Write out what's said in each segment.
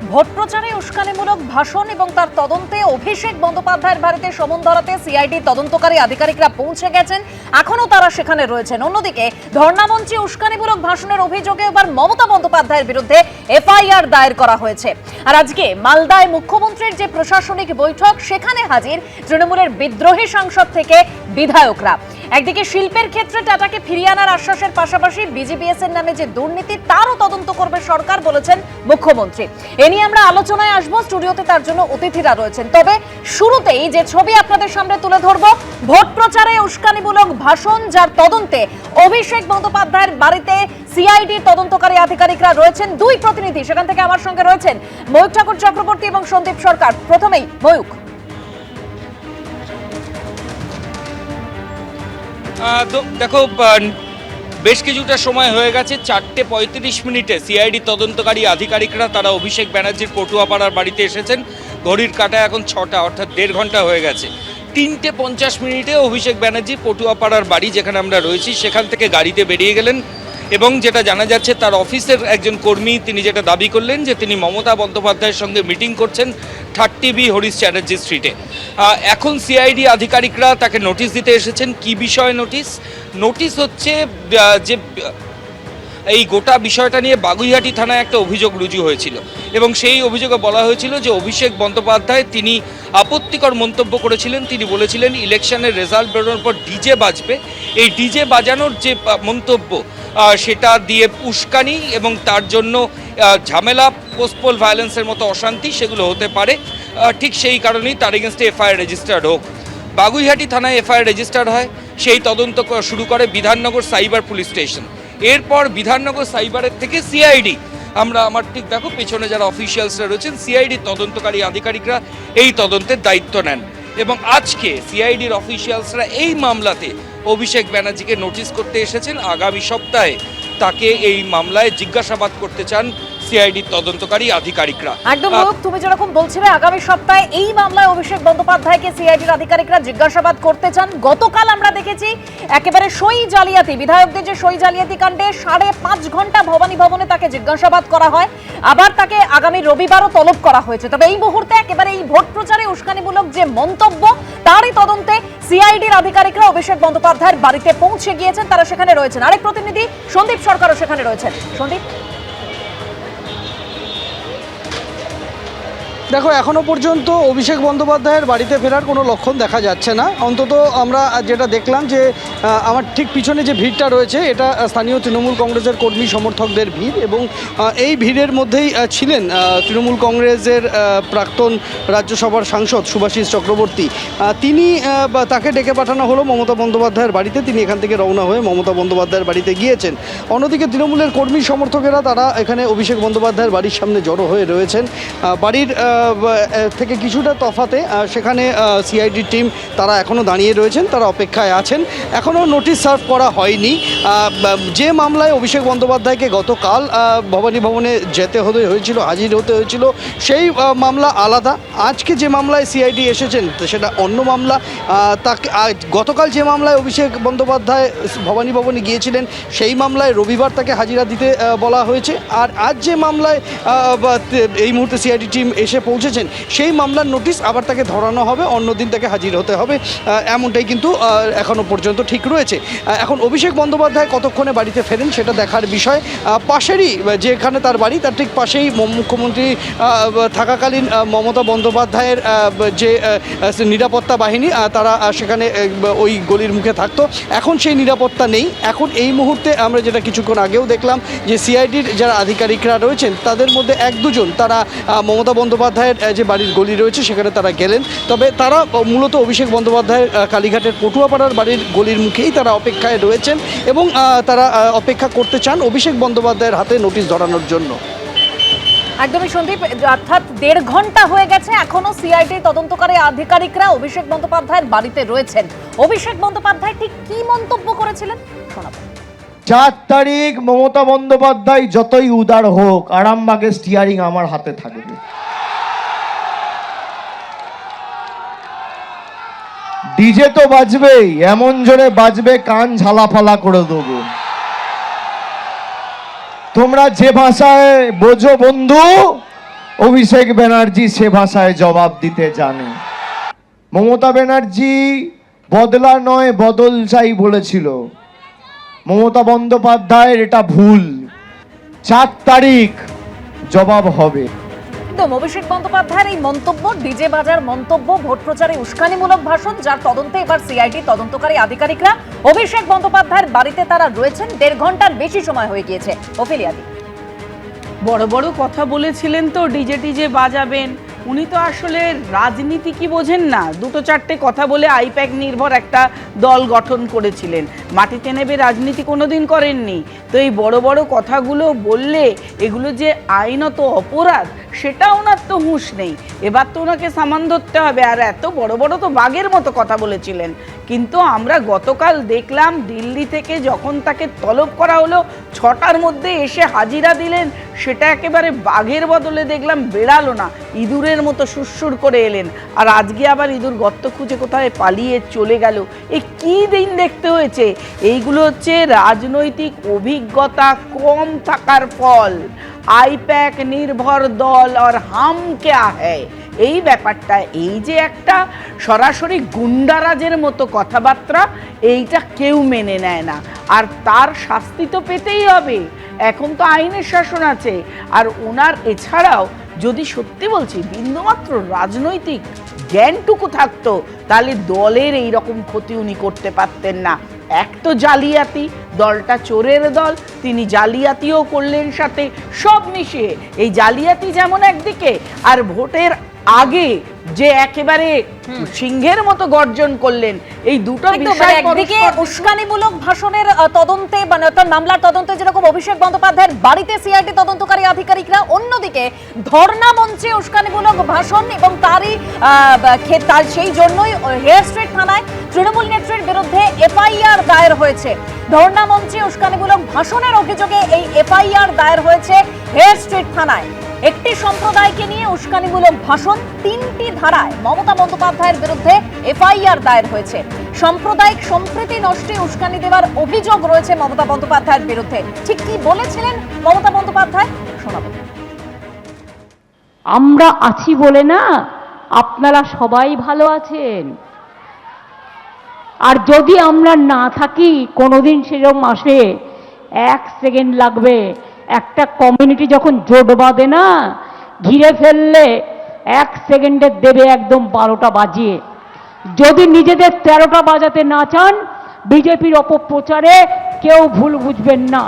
Vote প্রচারে উস্কানিমূলক ভাষণ এবং তার তদন্তে অভিষেক বন্দ্যোপাধ্যায়ের বাড়িতে সমন ধরাতে সিআইডি তদন্তকারী আধিকারিকরা পৌঁছে গেছেন। এখনও তারা সেখানে রয়েছেন। অন্যদিকে ধর্ণামঞ্চে উস্কানিমূলক ভাষণের অভিযোগে এবার মমতা বন্দ্যোপাধ্যায়ের বিরুদ্ধে এফআইআর দায়ের করা হয়েছে। আর আজকে মালদায় মুখ্যমন্ত্রীর যে প্রশাসনিক বৈঠক, সেখানে হাজির তৃণমূলের বিদ্রোহী সাংসদ থেকে বিধায়করা। একদিকে শিল্পের ক্ষেত্রে টাটাকে ফিরিয়ে আনার আশ্বাসের পাশাপাশি বিজিবিএস এর নামে যে দুর্নীতি, তারও তদন্ত করবে সরকার বলেছেন মুখ্যমন্ত্রী। এ নিয়ে আমরা আলোচনায় আসবো। স্টুডিওতে তার জন্য অতিথিরা রয়েছেন। তবে শুরুতেই যে ছবি আপনাদের সামনে তুলে ধরবো, ভোট প্রচারে উস্কানিমূলক ভাষণ যার তদন্তে অভিষেক বন্দ্যোপাধ্যায়ের বাড়িতে সিআইডি তদন্তকারী আধিকারিকরা রয়েছেন। দুই প্রতিনিধি সেখান থেকে আমার সঙ্গে রয়েছেন, ময়ূক ঠাকুর চক্রবর্তী এবং সন্দীপ সরকার। প্রথমেই ময়ূক। দেখো, বেশ কিছুটা সময় হয়ে গেছে। 4:35 সিআইডি তদন্তকারী আধিকারিকরা তারা অভিষেক ব্যানার্জির পটুয়াপাড়ার বাড়িতে এসেছেন। ঘড়ির কাঁটা এখন 6টা, অর্থাৎ 1.5 ঘন্টা হয়ে গেছে। 3:50 অভিষেক ব্যানার্জি পটুয়াপাড়ার বাড়ি যেখানে আমরা রয়েছি সেখান থেকে গাড়িতে বেরিয়ে গেলেন এবং যেটা জানা যাচ্ছে তার অফিসের একজন কর্মী তিনি যেটা দাবি করলেন যে তিনি মমতা বন্দ্যোপাধ্যায়ের সঙ্গে মিটিং করছেন 30B হরিশ চ্যাটার্জি স্ট্রিটে। এখন সিআইডি আধিকারিকরা তাকে নোটিশ দিতে এসেছেন। কি বিষয়ে নোটিশ হচ্ছে যে এই গোটা বিষয়টা নিয়ে বাগুইহাটি থানায় একটা অভিযোগ রুজু হয়েছিল এবং সেই অভিযোগে বলা হয়েছিল যে অভিষেক বন্দ্যোপাধ্যায় তিনি আপত্তিকর মন্তব্য করেছিলেন। তিনি বলেছিলেন ইলেকশনের রেজাল্ট বেরোনোর পর ডিজে বাজবে। এই ডিজে বাজানোর যে মন্তব্য সেটা দিয়ে উস্কানি এবং তার জন্য ঝামেলা, পোস্টপোল ভায়োলেন্সের মতো অশান্তি সেগুলো হতে পারে। ঠিক সেই কারণেই তার এগেনস্টে এফআইআর রেজিস্টার্ড হোক। বাগুইহাটি থানায় এফআইআর রেজিস্টার্ড হয়। সেই তদন্ত শুরু করে বিধাননগর সাইবার পুলিশ স্টেশন। এরপর বিধাননগর সাইবারের থেকে সিআইডি, আমার ঠিক দেখো পেছনে যারা অফিসিয়ালসরা রয়েছেন, সিআইডি তদন্তকারী আধিকারিকরা এই তদন্তের দায়িত্ব নেন এবং আজকে সিআইডির অফিসিয়ালসরা এই মামলাতে অভিষেক ব্যানার্জিকে নোটিশ করতে এসেছেন। আগামী সপ্তাহে তাকে এই মামলায় জিজ্ঞাসাবাদ করতে চান সিআইডি তদন্তকারী আধিকারিকরা। একদম তুমি যেরকম বলছিলে, আগামী সপ্তাহে এই মামলায় অভিষেক বন্দ্যোপাধ্যায়কে সিআইডির আধিকারিকরা জিজ্ঞাসাবাদ করতে চান। গতকাল আমরা দেখেছি একেবারে সই জালিয়াতি, বিধায়কদের যে সই জালিয়াতি কাণ্ডে 5.5 ঘন্টা ভবানী ভবনে তাকে জিজ্ঞাসাবাদ করা হয়। আবার তাকে আগামী রবিবারও তলব করা হয়েছে। তবে এই মুহূর্তে একেবারে এই ভোট প্রচারে উস্কানিমূলক যে মন্তব্য, তারই তদন্তে সিআইডির আধিকারিকরা অভিষেক বন্দ্যোপাধ্যায়ের বাড়িতে পৌঁছে গিয়েছেন। তারা সেখানে রয়েছেন। আরেক প্রতিনিধি সন্দীপ সরকারও সেখানে রয়েছেন। সন্দীপ, দেখো, এখনো পর্যন্ত অভিষেক বন্দ্যোপাধ্যায়ের বাড়িতে ফেরার কোনো লক্ষণ দেখা যাচ্ছে না। অন্তত আমরা যেটা দেখলাম যে আমার ঠিক পিছনে যে ভিড়টা রয়েছে এটা স্থানীয় তৃণমূল কংগ্রেসের কর্মী সমর্থকদের ভিড় এবং এই ভিড়ের মধ্যেই ছিলেন তৃণমূল কংগ্রেসের প্রাক্তন রাজ্যসভার সাংসদ শুভাশিস চক্রবর্তী। তিনি তাকে ডেকে পাঠানো হলো মমতা বন্দ্যোপাধ্যায়ের বাড়িতে। তিনি এখান থেকে রওনা হয়ে মমতা বন্দ্যোপাধ্যায়ের বাড়িতে গিয়েছেন। অন্যদিকে তৃণমূলের কর্মী সমর্থকেরা তারা এখানে অভিষেক বন্দ্যোপাধ্যায়ের বাড়ির সামনে জড়ো হয়ে রয়েছেন। বাড়ির থেকে কিছুটা তফাতে সেখানে সিআইডি টিম তারা এখনও দাঁড়িয়ে রয়েছেন, তারা অপেক্ষায় আছেন। এখনও নোটিশ সার্ভ করা হয়নি। যে মামলায় অভিষেক বন্দ্যোপাধ্যায়কে গতকাল ভবানী ভবনে যেতে হয়েছিল, হাজির হতে হয়েছিল, সেই মামলা আলাদা। আজকে যে মামলায় সিআইডি এসেছেন সেটা অন্য মামলা। তাকে গতকাল যে মামলায় অভিষেক বন্দ্যোপাধ্যায় ভবানী ভবনে গিয়েছিলেন সেই মামলায় রবিবার তাকে হাজিরা দিতে বলা হয়েছে। আর আজ যে মামলায় এই মুহূর্তে সিআইডি টিম এসে পৌঁছেছেন সেই মামলার নোটিশ আবার তাকে ধরানো হবে, অন্যদিন তাকে হাজির হতে হবে, এমনটাই কিন্তু এখনও পর্যন্ত ঠিক রয়েছে। এখন অভিষেক বন্দ্যোপাধ্যায় কতক্ষণে বাড়িতে ফেরেন সেটা দেখার বিষয়। পাশেরই যেখানে তার বাড়ি তার ঠিক পাশেই মুখ্যমন্ত্রী থাকাকালীন মমতা বন্দ্যোপাধ্যায়ের যে নিরাপত্তা বাহিনী তারা সেখানে ওই গলির মুখে থাকতো। এখন সেই নিরাপত্তা নেই। এখন এই মুহূর্তে আমরা যেটা কিছুক্ষণ আগেও দেখলাম যে সিআইডির যারা আধিকারিকরা রয়েছেন তাদের মধ্যে 1-2 জন তারা মমতা বন্দ্যোপাধ্যায়ের যে বাড়ির গলি রয়েছে সেখানে তারা গেলেন। তবে তারা মূলত অভিষেক বন্দ্যোপাধ্যায়ের কালীঘাটের পটুয়াপাড়ার বাড়ির গলির মুখেই তারা অপেক্ষায় রয়েছেন এবং তারা অপেক্ষা করতে চান অভিষেক বন্দ্যোপাধ্যায়ের হাতে নোটিশ ধরানোর জন্য। একদমই সন্দীপ, অর্থাৎ 1.5 ঘন্টা হয়ে গেছে, এখনো সিআইডি তদন্তকারী আধিকারিকরা অভিষেক বন্দ্যোপাধ্যায়ের বাড়িতে রয়েছেন। অভিষেক বন্দ্যোপাধ্যায় ঠিক কি মন্তব্য করেছিলেন শোনাবো। 4 তারিখ মমতা বন্দ্যোপাধ্যায় যতই উদার হোক, আরামবাগের স্টিয়ারিং আমার হাতে থাকবে। ডিজে তো বাজবেই, এমন জোরে বাজবে কান ঝালাফালা করে দেবো। তোমরা যে ভাষায় বোঝো বন্ধু, অভিষেক ব্যানার্জি সে ভাষায় জবাব দিতে জানে। মমতা ব্যানার্জি বদলা নয় বদল চাই বলেছিল। মমতা বন্দ্যোপাধ্যায়ের এটা ভুল। 4 তারিখ জবাব হবে। একদম অভিষেক বন্দ্যোপাধ্যায়ের এই মন্তব্য, ডিজে বাজার মন্তব্য, ভোট প্রচারে উস্কানিমূলক ভাষণ, যার তদন্তে এবার সিআইডি তদন্তকারী আধিকারিকরা। অভিষেক বন্দ্যোপাধ্যায়ের বাড়িতে তারা রয়েছেন, 1.5 ঘন্টার বেশি সময় হয়ে গিয়েছে। অফিলিয়াদি বড় বড় কথা বলেছিলেন তো, ডিজে টিজে বাজাবেন। উনি তো আসলে রাজনীতি কি বোঝেন না, 2-4টে কথা বলে আইপ্যাক নির্ভর একটা দল গঠন করেছিলেন, মাটিতে নেবে রাজনীতি কোনোদিন করেননি। তো এই বড় বড় কথাগুলো বললে এগুলো যে আইনত অপরাধ সেটা ওনার তো হুঁশ নেই। এবার তো ওনাকে সামান ধরতে হবে। আর এত বড় বড় তো বাঘের মতো কথা বলেছিলেন, কিন্তু আমরা গতকাল দেখলাম দিল্লি থেকে যখন তাকে তলব করা হলো 6টার মধ্যে এসে হাজিরা দিলেন, সেটা একেবারে বাঘের বদলে দেখলাম বেড়ালো না, ইঁদুরের মতো সুরসুর করে এলেন। আর আজকে আবার ইঁদুর গর্ত খুঁজে কোথায় পালিয়ে চলে গেল। এ কি দিন দেখতে হয়েছে! এইগুলো হচ্ছে রাজনৈতিক অভিজ্ঞতা কম থাকার ফল। আইপ্যাক নির্ভর দল আর হাম ক্যা হ্যায়, এই ব্যাপারটা, এই যে একটা সরাসরি গুন্ডারাজের মতো কথাবার্তা, এইটা কেউ মেনে নেয় না। আর তার শাস্তি তো পেতেই হবে। এখন তো আইনের শাসন আছে। আর ওনার এছাড়াও যদি সত্যি বলছি বিন্দুমাত্র রাজনৈতিক জ্ঞানটুকু থাকতো, তাহলে দলের এই রকম ক্ষতি উনি করতে পারতেন না। এক তো জালিয়াতি, দলটা চোরের দল, তিনি জালিয়াতিও করলেন সাথে, সব মিশিয়ে। এই জালিয়াতি যেমন একদিকে, আর ভোটের আগে যে একেবারে সিংহের মতো গর্জন করলেন, এই দুটো বিষয়। একদিকে উস্কানিমূলক ভাষণের তদন্তে, মানে অর্থাৎ মামলার তদন্তে যেরকম অভিষেক বন্দ্যোপাধ্যায়ের বাড়িতে সিআইডি তদন্তকারী আধিকারিকরা, অন্যদিকে ধর্ণা মঞ্চে উস্কানিমূলক ভাষণ এবং তার সেই জন্যই হেয়ার স্ট্রিট থানায় তৃণমূল নেত্রীর বিরুদ্ধে এফআইআর দায়ের হয়েছে। ধর্ণা মঞ্চে উস্কানিমূলক ভাষণের অভিযোগে এই এফআইআর দায়ের হয়েছে হেয়ার স্ট্রিট থানায়। একটি সম্প্রদায়কে নিয়ে উস্কানিমূলক ভাষণ, 3টি ধারায় মমতা বন্দ্যোপাধ্যায়ের বিরুদ্ধে এফআইআর দায়ের হয়েছে। সাম্প্রদায়িক সম্প্রীতি নষ্টে উস্কানি দেওয়ার অভিযোগ রয়েছে মমতা বন্দ্যোপাধ্যায়ের বিরুদ্ধে। ঠিক কি বলেছিলেন মমতা বন্দ্যোপাধ্যায়, শোনাবো। আমরা আছি বলে না আপনারা সবাই ভালো আছেন, আর যদি আমরা না থাকি কোনোদিন সেরকম আসে 1 সেকেন্ড লাগবে। একটা কমিউনিটি যখন জোট বাঁধে না, ঘিরে ফেললে 1 সেকেন্ডে দেবে একদম 12টা বাজিয়ে। যদি নিজেদের 13টা বাজাতে না চান, বিজেপির অপপ্রচারে কেউ ভুল বুঝবেন না।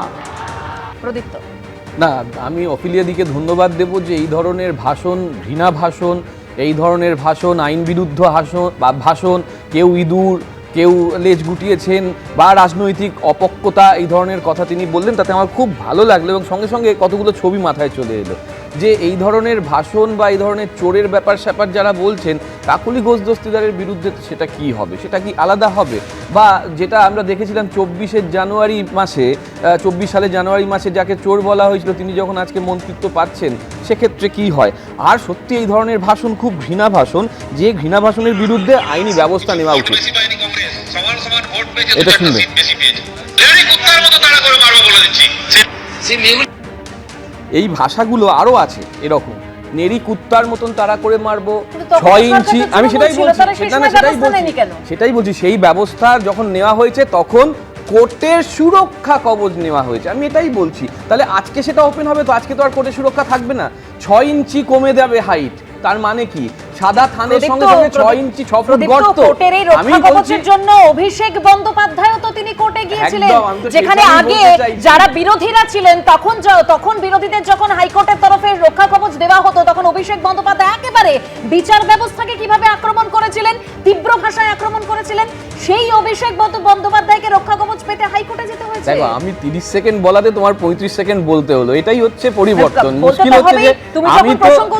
প্রদীপ্ত না, আমি অফিলিয়াদিকে ধন্যবাদ দেব যে এই ধরনের ভাষণ, ঘৃণা ভাষণ, এই ধরনের ভাষণ, আইন বিরুদ্ধ ভাষণ, কেউ ইঁদুর, কেউ লেজ গুটিয়েছেন বা রাজনৈতিক অপক্বতা, এই ধরনের কথা তিনি বললেন, তাতে আমার খুব ভালো লাগলো। এবং সঙ্গে সঙ্গে কতগুলো ছবি মাথায় চলে এলো যে এই ধরনের ভাষণ বা এই ধরনের চোরের ব্যাপার স্যাপার যারা বলছেন, কাকলি ঘোষ দস্তিদারের বিরুদ্ধে সেটা কি হবে, সেটা কি আলাদা হবে? বা যেটা আমরা দেখেছিলাম 24 সালের জানুয়ারি মাসে যাকে চোর বলা হয়েছিল, তিনি যখন আজকে মন্ত্রিত্ব পাচ্ছেন, সেক্ষেত্রে কি হয়? আর সত্যি এই ধরনের ভাষণ খুব ঘৃণা ভাষণ, যে ঘৃণা ভাষণের বিরুদ্ধে আইনি ব্যবস্থা নেওয়া উচিত। এটা শুনবে এই ভাষাগুলো আরো আছে এরকম, নেড়ি কুত্তার মতন তাড়া করে মারবো, 6 ইঞ্চি, আমি সেটাই বলছি, সেই ব্যবস্থা যখন নেওয়া হয়েছে তখন কোর্টের সুরক্ষা কবচ নেওয়া হয়েছে। আমি এটাই বলছি, তাহলে আজকে সেটা ওপেন হবে তো? আজকে তো আর কোর্টের সুরক্ষা থাকবে না। 6 ইঞ্চি কমে যাবে হাইট, তার মানে কি? সাদা থানের সঙ্গে সঙ্গে 6 ইঞ্চি 6 ফুট গর্ত। কোর্টের এই রক্ষা কবচের জন্য অভিষেক বন্দ্যোপাধ্যায়ও তো তিনি কোর্টে গিয়েছিলেন, যেখানে আগে যারা বিরোধীরা ছিলেন, তখন বিরোধীদের যখন হাইকোর্টের তরফে রক্ষা কবচ দেওয়া হতো, তখন অভিষেক বন্দ্যোপাধ্যায় একেবারে বিচার ব্যবস্থাকে কিভাবে আক্রমণ করেছিলেন, তীব্র ভাষায় আক্রমণ করেছিলেন। সেই অভিষেক বন্দ্যোপাধ্যায়কে রক্ষা কবচ পেতে হাইকোর্টে যেতে হয়েছে। দেখো, আমি 30 সেকেন্ড বলাতে তোমার 35 সেকেন্ড বলতে হলো, এটাই হচ্ছে পরিবর্তন। মুশকিল হচ্ছে যে আমি প্রসঙ্গ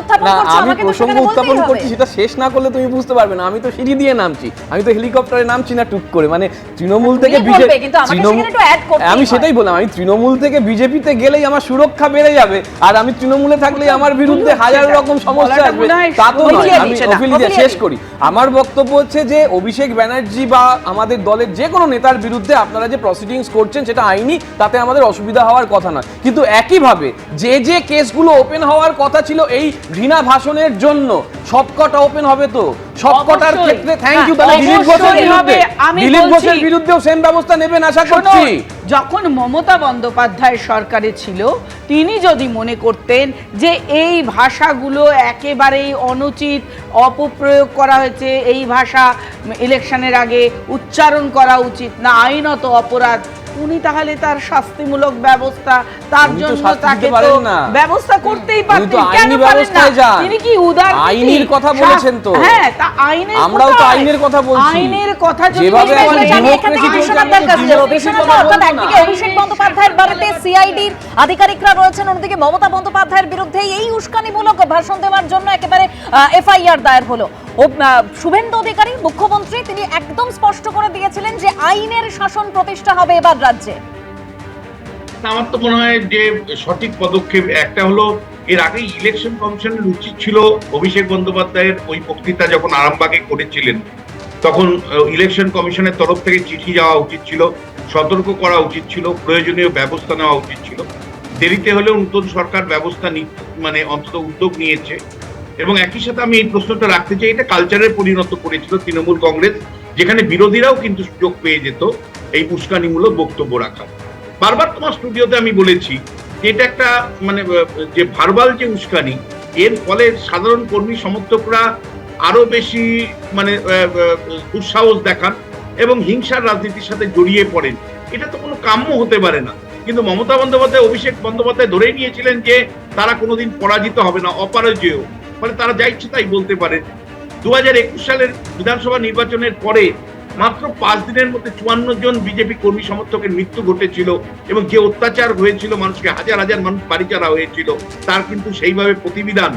উত্থাপন করছি, সেটা শেষ না করলে তুমি বুঝতে পারবে না। আমি তো সিঁড়ি দিয়ে নামছি, আমি তো হেলিকপ্টারে নামছি না টুক করে। মানে তৃণমূল থেকে আমি সেটাই বললাম, আমি তৃণমূল থেকে বিজেপিতে গেলেই আমার সুরক্ষা বেড়ে যাবে, আর আমি তৃণমূলে থাকলেই আমার বিরুদ্ধে হাজার রকম সমস্যা আসবে, তা তো নয়। আমি অফিলিয়া শেষ করি। আমার বক্তব্য হচ্ছে যে অভিষেক ব্যানার্জি বা আমাদের দলের যে কোনো নেতার বিরুদ্ধে বিরুদ্ধে আপনারা যে প্রসিডিংস করছেন সেটা আইনি, তাতে আমাদের অসুবিধা হওয়ার কথা না। কিন্তু একইভাবে যে কেসগুলো ওপেন হওয়ার কথা ছিল এই ঘৃণা ভাষণের জন্য, সবকটা ওপেন হবে তো? সবকটার অবশ্যই। ক্ষেত্রে থ্যাংক ইউ। তাহলে হ্যাঁ, দিলীপ ঘোষের অবশ্যই বিরুদ্ধে, হবে। আমি দিলীপ বলছি- ঘোষের বিরুদ্ধেও সেম ব্যবস্থা নেবেন আশা করছি। শুনুন, যখন মমতা বন্দ্যোপাধ্যায় সরকারে ছিল, তিনি যদি মনে করতেন যে এই ভাষাগুলো একেবারেই অনুচিত, অপপ্রয়োগ করা হয়েছে, এই ভাষা ইলেকশনের আগে উচ্চারণ করা উচিত না, আইনত অপরাধ, উনি তাহলে তার শাস্তিমূলক ব্যবস্থা তার উনি তো জন্য শাস্তি তাকে দিতে পারেন তো না। ব্যবস্থা করতেই উনি তো পারতেন, কেন আইনি পারেন না? ব্যবস্থায় যান। তিনি কি উদার আইনের কথা বলেছেন তো। হ্যাঁ, তা আইনের আমরাও তো কোথায়? আইনের কথা বলছি। আইনের কথা যদি যেভাবে বলেন, এখন আমি এখান থেকে democracy বিশ্বনাথের কাছে যাবো। বিশ্বনাথ, অর্থাৎ একদিকে অভিষেক বন্দ্যোপাধ্যায়ের বাড়িতে সিআইডির আধিকারিকরা রয়েছেন, অন্যদিকে মমতা বন্দ্যোপাধ্যায়ের বিরুদ্ধে এই উস্কানিমূলক ভাষণ দেওয়ার জন্য একেবারে এফআইআর দায়ের হলো। শুভেন্দু অধিকারী মুখ্যমন্ত্রী তিনি একদম স্পষ্ট করে দিয়েছিলেন যে আইনের শাসন প্রতিষ্ঠা হবে এবার রাজ্যে। আমার তো মনে হয় যে সঠিক পদক্ষেপ একটা হলো, এর আগে ইলেকশন কমিশনের উচিত ছিল অভিষেক বন্দ্যোপাধ্যায়ের ওই বক্তৃতা যখন আরামবাগে করেছিলেন, তখন ইলেকশন কমিশনের তরফ থেকে চিঠি যাওয়া উচিত ছিল, সতর্ক করা উচিত ছিল, প্রয়োজনীয় ব্যবস্থা নেওয়া উচিত ছিল। দেরিতে হলেও নতুন সরকার ব্যবস্থা মানে অন্তত উদ্যোগ নিয়েছে। এবং একই সাথে আমি এই প্রশ্নটা রাখতে চাই, এটা কালচারের পরিণত করেছিল তৃণমূল কংগ্রেস, যেখানে বিরোধীরাও কিন্তু সুযোগ পেয়ে যেত এই উস্কানিমূলক বক্তব্য রাখার। বারবার তোমার স্টুডিওতে আমি বলেছি যে এটা একটা মানে যে ভার্বাল যে উস্কানি, এর ফলে সাধারণ কর্মী সমর্থকরা আরো বেশি মানে দুঃসাহস দেখান এবং হিংসার রাজনীতির সাথে জড়িয়ে পড়েন। এটা তো কোনো কাম্য হতে পারে না। কিন্তু মমতা বন্দ্যোপাধ্যায়, অভিষেক বন্দ্যোপাধ্যায় ধরেই নিয়েছিলেন যে তারা কোনোদিন পরাজিত হবে না, অপরাজেয়, মানে তারা যা ইচ্ছে তাই বলতে পারেন। 2021 সালের বিধানসভা নির্বাচনের পরে মাত্র 5 দিনের মধ্যে 54 জন বিজেপি কর্মী সমর্থকের মৃত্যু ঘটেছিল এবং যে অত্যাচার হয়েছিল, মানুষকে হাজার হাজার মানুষ বাড়িচারা হয়েছিল, তার কিন্তু সেইভাবে প্রতিবিধান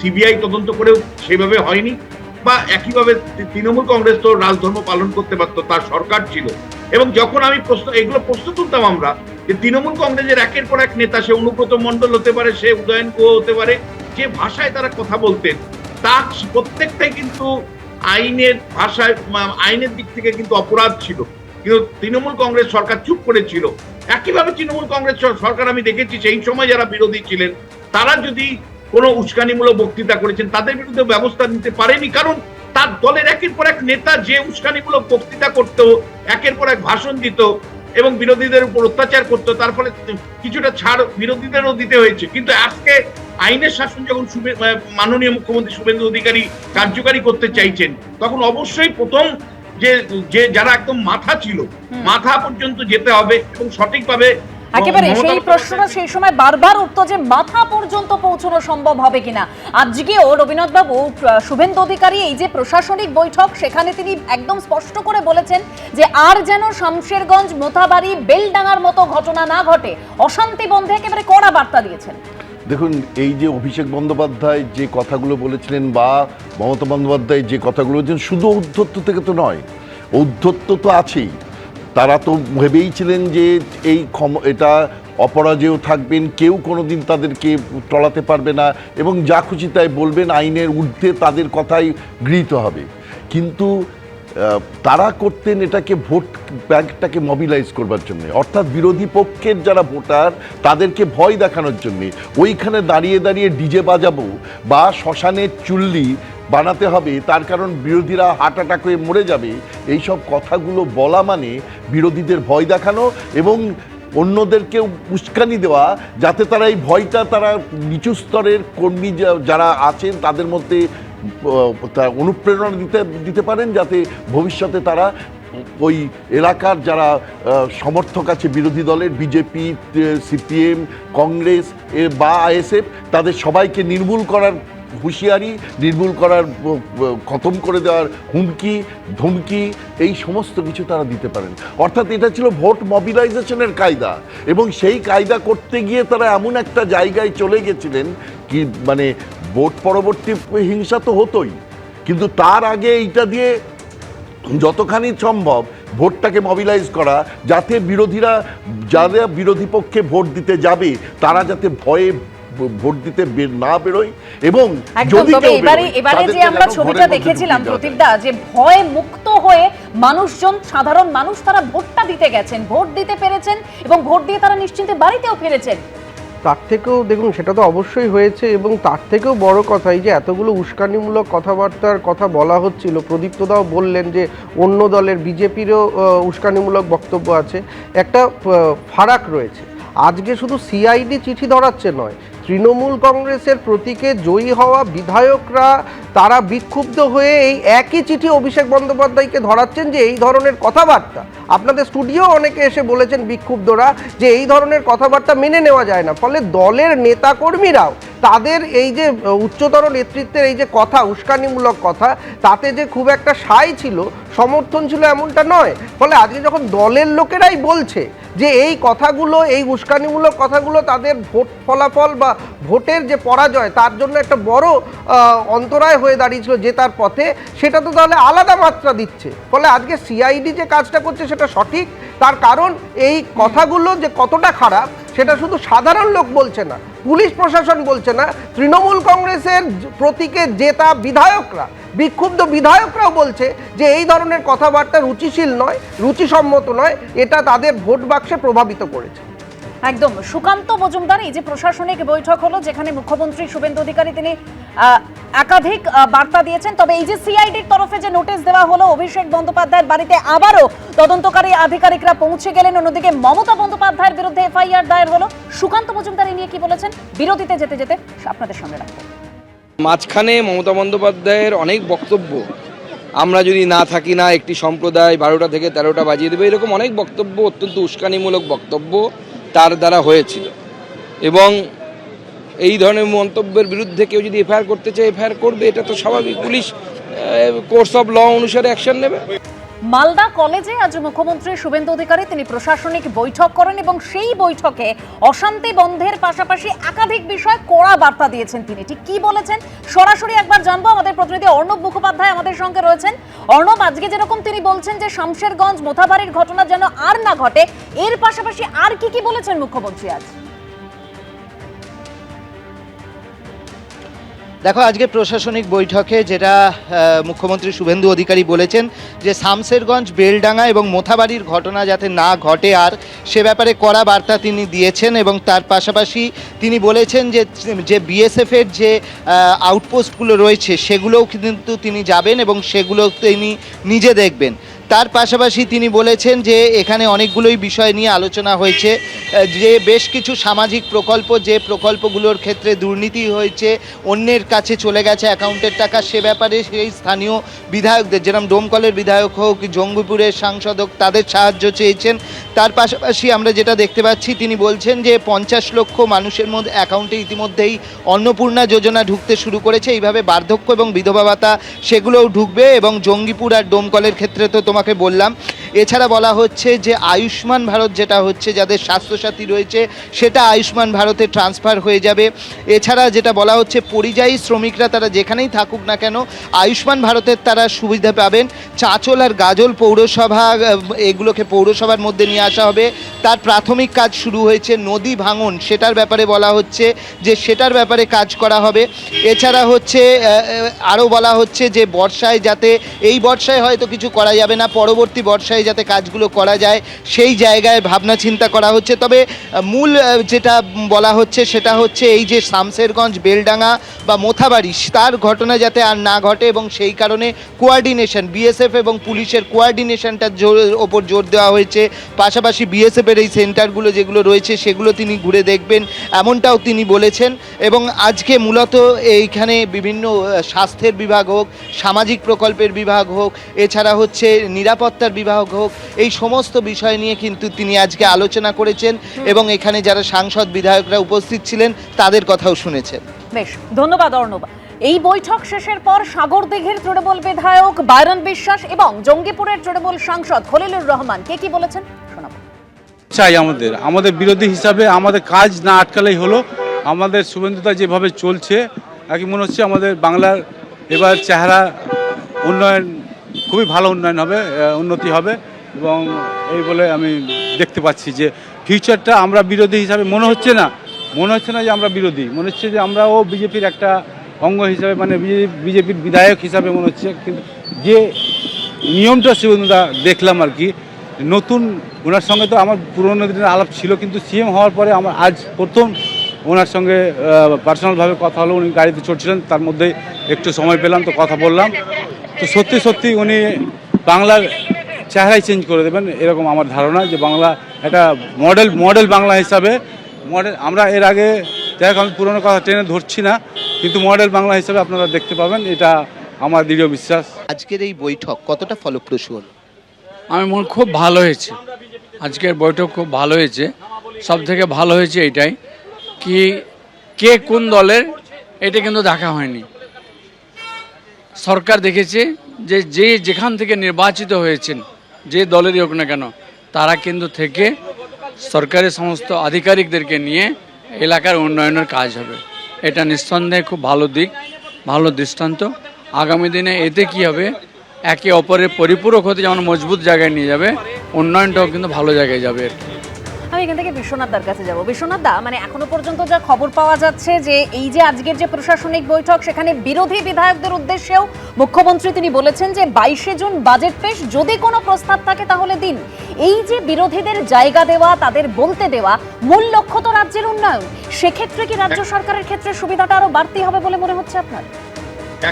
সিবিআই তদন্ত করেও সেইভাবে হয়নি। বা একইভাবে তৃণমূল কংগ্রেস তো রাজধর্ম পালন করতে পারতো, তার সরকার ছিল। এবং যখন আমি এগুলো প্রশ্ন তুলতাম আমরা, যে তৃণমূল কংগ্রেসের একের পর এক নেতা, সে অনুব্রত মণ্ডল হতে পারে, সে উদয়ন গুহ হতে পারে, যে ভাষায় তারা কথা বলতেন তার প্রত্যেকটাই কিন্তু আইনের ভাষায়, আইনের দিক থেকে কিন্তু অপরাধ ছিল। কিন্তু তৃণমূল কংগ্রেস সরকার চুপ করেছিল। একইভাবে তৃণমূল কংগ্রেস সরকার আমি দেখেছি সেই সময় যারা বিরোধী ছিলেন তারা যদি কোনো উস্কানিমূলক বক্তৃতা করেছেন তাদের বিরুদ্ধে ব্যবস্থা নিতে পারেনি, কারণ তার দলের একের পর এক নেতা যে উস্কানিমূলক বক্তৃতা করত, একের পর এক ভাষণ দিত এবং বিরোধীদের উপর অত্যাচার করতো, তার ফলে কিছুটা ছাড় বিরোধীদেরও দিতে হয়েছে। কিন্তু আজকে আইনের শাসন যখন মাননীয় মুখ্যমন্ত্রী শুভেন্দু অধিকারী কার্যকারী করতে চাইছেন, তখন অবশ্যই প্রথম যে যারা একদম মাথা ছিল, মাথা পর্যন্ত যেতে হবে এবং সঠিকভাবে একেবারে সেই প্রশ্নটা সেই সময় বারবার উঠতো যে মাথা পর্যন্ত পৌঁছানো সম্ভব হবে কিনা। আজকেও রবীন্দ্রনাথ বাবু, শুভেন্দু অধিকারী এই যে প্রশাসনিক বৈঠক, সেখানে তিনি একদম স্পষ্ট করে বলেছেন যে আর যেন শামশেরগঞ্জ, মোথাবাড়ি, বেলডাঙ্গার মতো ঘটনা না ঘটে, অশান্তি বন্ধে একেবারে কড়া বার্তা দিয়েছেন। দেখুন, এই যে অভিষেক বন্দ্যোপাধ্যায় যে কথাগুলো বলেছিলেন বা মমতা বন্দ্যোপাধ্যায় যে কথাগুলো বলেছেন, শুধু ঔদ্ধত্য থেকে তো নয়, ঔদ্ধত্য তো আছেই। তারা তো ভেবেইছিলেন যে এটা অপরাজেয় থাকবেন, কেউ কোনোদিন তাদেরকে টলাতে পারবে না এবং যা খুশি তাই বলবেন, আইনের ঊর্ধ্বে তাদের কথাই গৃহীত হবে। কিন্তু তারা করতেন এটাকে ভোট ব্যাংকটাকে মোবিলাইজ করবার জন্য, অর্থাৎ বিরোধী পক্ষের যারা ভোটার তাদেরকে ভয় দেখানোর জন্যে ওইখানে দাঁড়িয়ে দাঁড়িয়ে ডিজে বাজাবো বা শ্মশানের চুল্লি বানাতে হবে, তার কারণ বিরোধীরা হার্ট অ্যাটাক হয়ে মরে যাবে। এইসব কথাগুলো বলা মানে বিরোধীদের ভয় দেখানো এবং অন্যদেরকে উস্কানি দেওয়া, যাতে তারা এই ভয়টা তারা নিচু স্তরের কর্মী যারা আছেন তাদের মধ্যে অনুপ্রেরণা দিতে পারেন, যাতে ভবিষ্যতে তারা ওই এলাকার যারা সমর্থক আছে বিরোধী দলের, বিজেপি, সিপিএম, কংগ্রেস বা আইএসএফ, তাদের সবাইকে নির্মূল করার হুঁশিয়ারি, নির্মূল করার, খতম করে দেওয়ার হুমকি ধমকি, এই সমস্ত কিছু তারা দিতে পারেন। অর্থাৎ এটা ছিল ভোট মোবিলাইজেশনের কায়দা এবং সেই কায়দা করতে গিয়ে তারা এমন একটা জায়গায় চলে গেছিলেন কি মানে ভোট পরবর্তী হিংসা তো হতোই, কিন্তু তার আগে এইটা দিয়ে যতখানি সম্ভব ভোটটাকে মোবিলাইজ করা, যাতে বিরোধীরা, যারা বিরোধী পক্ষে ভোট দিতে যাবে তারা যাতে ভয়ে ভোট দিতে না বেরোয় এবং যদি এবারে যে আমরা ছবিটা দেখেছিলাম প্রদীপদা, যে ভয় মুক্ত হয়ে মানুষজন, সাধারণ মানুষ তারা ভোটটা দিতে গেছেন, ভোট দিতে পেরেছেন এবং ভোট দিয়ে তারা নিশ্চিন্তে বাড়িতেও ফিরেছেন। তার থেকেও দেখুন, সেটা তো অবশ্যই হয়েছে, এবং তার থেকেও বড় কথা এই যে এতগুলো উস্কানিমূলক কথাবার্তার কথা বলা হচ্ছিল, প্রদীপ্তদাও বললেন যে অন্য দলের বিজেপিরও উস্কানিমূলক বক্তব্য আছে। একটা ফারাক রয়েছে, আজকে শুধু সিআইডি চিঠি ধরাচ্ছে নয়, তৃণমূল কংগ্রেসের প্রতীকে জয়ী হওয়া বিধায়করা তারা বিক্ষুব্ধ হয়ে এই একই চিঠি অভিষেক বন্দ্যোপাধ্যায়কে ধরাচ্ছেন যে এই ধরনের কথাবার্তা, আপনাদের স্টুডিও অনেকে এসে বলেছেন বিক্ষুব্ধরা যে এই ধরনের কথাবার্তা মেনে নেওয়া যায় না। ফলে দলের নেতাকর্মীরাও তাদের এই যে উচ্চতর নেতৃত্বের এই যে কথা, উস্কানিমূলক কথা, তাতে যে খুব একটা সায় ছিল, সমর্থন ছিল এমনটা নয়। ফলে আজকে যখন দলের লোকেরাই বলছে যে এই কথাগুলো, এই উস্কানিমূলক কথাগুলো তাদের ভোট ফলাফল বা ভোটের যে পরাজয় তার জন্য একটা বড় অন্তরায় হয়ে দাঁড়িয়েছিল জেতার পথে, সেটা তো তাহলে আলাদা মাত্রা দিচ্ছে। ফলে আজকে সিআইডি যে কাজটা করছে সেটা সঠিক, তার কারণ এই কথাগুলো যে কতটা খারাপ সেটা শুধু সাধারণ লোক বলছে না, পুলিশ প্রশাসন বলছে না, তৃণমূল কংগ্রেসের প্রতীকে জেতা বিধায়করা, বিক্ষুব্ধ বিধায়করাও বলছে যে এই ধরনের কথাবার্তা রুচিশীল নয়, রুচিসম্মত নয়, এটা তাদের ভোট বাক্সে প্রভাবিত করেছে। একদম। সুকান্ত মজুমদার, এই যে প্রশাসনিক বৈঠক হলো যেখানে মুখ্যমন্ত্রী শুভেন্দু অধিকারী তিনি একাধিক বার্তা দিয়েছেন, তবে এই যে সিআইডির তরফে যে নোটিশ দেওয়া হলো অভিষেক বন্দ্যোপাধ্যায়ের বাড়িতে আবারও তদন্তকারী আধিকারিকরা পৌঁছে গেলেন, অন্যদিকে মমতা বন্দ্যোপাধ্যায়ের বিরুদ্ধে এফআইআর দায়ের হলো। সুকান্ত মজুমদার এই নিয়ে কি বলেছেন বিরতিতে যেতে যেতে আপনাদের সামনে রাখবো। মাঝখানে মমতা বন্দ্যোপাধ্যায়ের অনেক বক্তব্য, আমরা যদি না থাকি না একটি সম্প্রদায় 12টা থেকে 13টা বাজিয়ে দেবে, এরকম অনেক বক্তব্য, অত্যন্ত উস্কানিমূলক বক্তব্য তার দ্বারা হয়েছিল। এবং এই ধরনের মন্তব্যের বিরুদ্ধে কেউ যদি এফআইআর করতে চায় এফআইআর করবে, এটা তো স্বাভাবিক, পুলিশ কোর্স অফ ল অনুসারে অ্যাকশন নেবে। মালদা কলেজে আজ মুখ্যমন্ত্রী শুভেন্দু অধিকারী তিনি প্রশাসনিক বৈঠক করেন এবং সেই বৈঠকে অশান্তি বন্ধের পাশাপাশি একাধিক বিষয় কড়া বার্তা দিয়েছেন তিনি। ঠিক কি বলেছেন সরাসরি একবার জানবো। আমাদের প্রতিনিধি অর্ণব মুখোপাধ্যায় আমাদের সঙ্গে রয়েছেন। অর্ণব, আজকে যেরকম তিনি বলছেন যে শামশেরগঞ্জ মোথাবাড়ির ঘটনা যেন আর না ঘটে, এর পাশাপাশি আর কি বলেছেন মুখ্যমন্ত্রী আজ? দেখো, আজকে প্রশাসনিক বৈঠকে যেটা মুখ্যমন্ত্রী শুভেন্দু অধিকারী বলেছেন যে শামশেরগঞ্জ, বেলডাঙ্গা এবং মোথাবাড়ির ঘটনা যাতে না ঘটে আর, সে ব্যাপারে কড়া বার্তা তিনি দিয়েছেন। এবং তার পাশাপাশি তিনি বলেছেন যে বিএসএফের যে আউটপোস্টগুলো রয়েছে সেগুলোও কিন্তু তিনি যাবেন এবং সেগুলো তিনি নিজে দেখবেন। তার পাশাপাশি তিনি বলেছেন যে এখানে অনেকগুলোই বিষয় নিয়ে আলোচনা হয়েছে, যে বেশ কিছু সামাজিক প্রকল্প, যে প্রকল্পগুলোর ক্ষেত্রে দুর্নীতি হয়েছে, অন্যের কাছে চলে গেছে অ্যাকাউন্টের টাকা, সে ব্যাপারে সেই স্থানীয় বিধায়কদের, যেরকম ডোমকলের বিধায়ক হোক, জঙ্গিপুরের সাংসদ হোক, তাদের সাহায্য চেয়েছেন। তার পাশাপাশি আমরা যেটা দেখতে পাচ্ছি, তিনি বলছেন যে 50 লক্ষ মানুষের মধ্যে অ্যাকাউন্টে ইতিমধ্যেই অন্নপূর্ণা যোজনা ঢুকতে শুরু করেছে, এইভাবে বার্ধক্য এবং বিধবা ভাতা সেগুলোও ঢুকবে। এবং জঙ্গিপুর আর ডোমকলের ক্ষেত্রে তো তোমাকে বললাম। এছাড়া বলা হচ্ছে যে আয়ুষ্মান ভারত যেটা হচ্ছে, যাদের স্বাস্থ্যসাথী রয়েছে সেটা আয়ুষ্মান ভারতে ট্রান্সফার হয়ে যাবে। এছাড়া যেটা বলা হচ্ছে পরিযায়ী শ্রমিকরা তারা যেখানেই থাকুক না কেন আয়ুষ্মান ভারতের তারা সুবিধা পাবেন। চাঁচল আর গাজল পৌরসভা, এগুলোকে পৌরসভার মধ্যে নিয়ে আসা হবে। তার প্রাথমিক কাজ শুরু হয়েছে। নদী ভাঙন, সেটার ব্যাপারে বলা হচ্ছে যে সেটার ব্যাপারে কাজ করা হবে। এছাড়া হচ্ছে আরও বলা হচ্ছে যে বর্ষায় যাতে, এই বর্ষায় হয়তো কিছু করা যাবে না, পরবর্তী বর্ষায় যাতে কাজগুলো করা যায় সেই জায়গায় ভাবনা চিন্তা করা হচ্ছে। তবে মূল যেটা বলা হচ্ছে সেটা হচ্ছে এই যে শামশেরগঞ্জ, বেলডাঙ্গা বা মোথাবাড়ি, তার ঘটনা যাতে আর না ঘটে এবং সেই কারণে কোয়ার্ডিনেশন, বিএসএফ এবং পুলিশের কোয়ার্ডিনেশনটার ওপর জোর দেওয়া হয়েছে। পাশাপাশি বিএসএফের এই সেন্টারগুলো যেগুলো রয়েছে সেগুলো তিনি ঘুরে দেখবেন, এমনটাও তিনি বলেছেন। এবং আজকে মূলত এইখানে বিভিন্ন স্বাস্থ্যের বিভাগ হোক, সামাজিক প্রকল্পের বিভাগ হোক, এছাড়া হচ্ছে নিরাপত্তার বিভাগ হোক, এই সমস্ত বিষয় নিয়ে কিন্তু তিনি আজকে আলোচনা করেছেন এবং এখানে যারা সাংসদ বিধায়করা উপস্থিত ছিলেন তাদের কথাও শুনেছেন। বেশ, ধন্যবাদ অর্ণব। এই বৈঠক শেষের পর সাগরদিঘির তৃণমূল বিধায়ক বাইরন বিশ্বাস এবং জঙ্গিপুরের তৃণমূল সাংসদ খলিলুর রহমান কে কি বলেছেন শোনাবো। চাই আমাদের বিরোধী হিসাবে আমাদের কাজ না আটকালেই হলো। আমাদের শুভেন্দুদা যেভাবে চলছে আর কি মনে হচ্ছে আমাদের বাংলার এবার চেহারা উন্নয়ন, খুবই ভালো উন্নয়ন হবে, উন্নতি হবে। এবং এই বলে আমি দেখতে পাচ্ছি যে ফিউচারটা আমরা বিরোধী হিসাবে মনে হচ্ছে না যে আমরা বিরোধী, মনে হচ্ছে যে আমরাও বিজেপির একটা অঙ্গ হিসাবে, মানে বিজেপির বিধায়ক হিসাবে মনে হচ্ছে। কিন্তু যে নিয়মটা শুভেন্দুদা দেখলাম আর কি। নতুন ওনার সঙ্গে তো আমার পুরোনো দিনের আলাপ ছিল, কিন্তু সিএম হওয়ার পরে আমার আজ প্রথম ওনার সঙ্গে পার্সোনালভাবে কথা হলো। উনি গাড়িতে চড়ছিলেন, তার মধ্যেই একটু সময় পেলাম, তো কথা বললাম। তো সত্যি সত্যি উনি বাংলার চেহারাই চেঞ্জ করে দেবেন এরকম আমার ধারণা, যে বাংলা একটা মডেল বাংলা হিসাবে আমরা এর আগে যাই হোক, আমি পুরোনো কথা টেনে ধরছি না, কিন্তু মডেল বাংলা হিসাবে আপনারা দেখতে পাবেন, এটা আমার দৃঢ় বিশ্বাস। আজকের এই বৈঠক কতটা ফলপ্রসূ হলো? আমি মনে খুব ভালো হয়েছে, আজকের বৈঠক খুব ভালো হয়েছে। সব থেকে ভালো হয়েছে এটাই কি কে কোন দলের এটা কিন্তু দেখা হয়নি। সরকার দেখেছে যে যেখান থেকে নির্বাচিত হয়েছেন, যে দলেরই হোক না কেন, তারা কিন্তু থেকে সরকারের সমস্ত আধিকারিকদেরকে নিয়ে এলাকার উন্নয়নের কাজ হবে। এটা নিঃসন্দেহে খুব ভালো দিক, ভালো দৃষ্টান্ত। আগামী দিনে এতে কি হবে, একে অপরের পরিপূরক হতে যেমন মজবুত জায়গায় নিয়ে যাবে, উন্নয়নটাও কিন্তু ভালো জায়গায় যাবে। আমি এখান থেকে বিশ্বনাথ দার কাছে যাব। বিশ্বনাথ দা, মানে এখনো পর্যন্ত যা খবর পাওয়া যাচ্ছে যে এই যে আজকের যে প্রশাসনিক বৈঠক, সেখানে বিরোধী বিধায়কদের উদ্দেশ্যেও মুখ্যমন্ত্রী তিনি বলেছেন যে 22শে জুন বাজেট পেশ, যদি কোনো প্রস্তাব থাকে তাহলে দিন। এই যে বিরোধীদের জায়গা দেওয়া, তাদের বলতে দেওয়া, মূল লক্ষ্য তো রাজ্যের উন্নয়ন। সেক্ষেত্রে কি রাজ্য সরকারের ক্ষেত্রে সুবিধাটা আরো বাড়তি হবে বলে মনে হচ্ছে আপনার?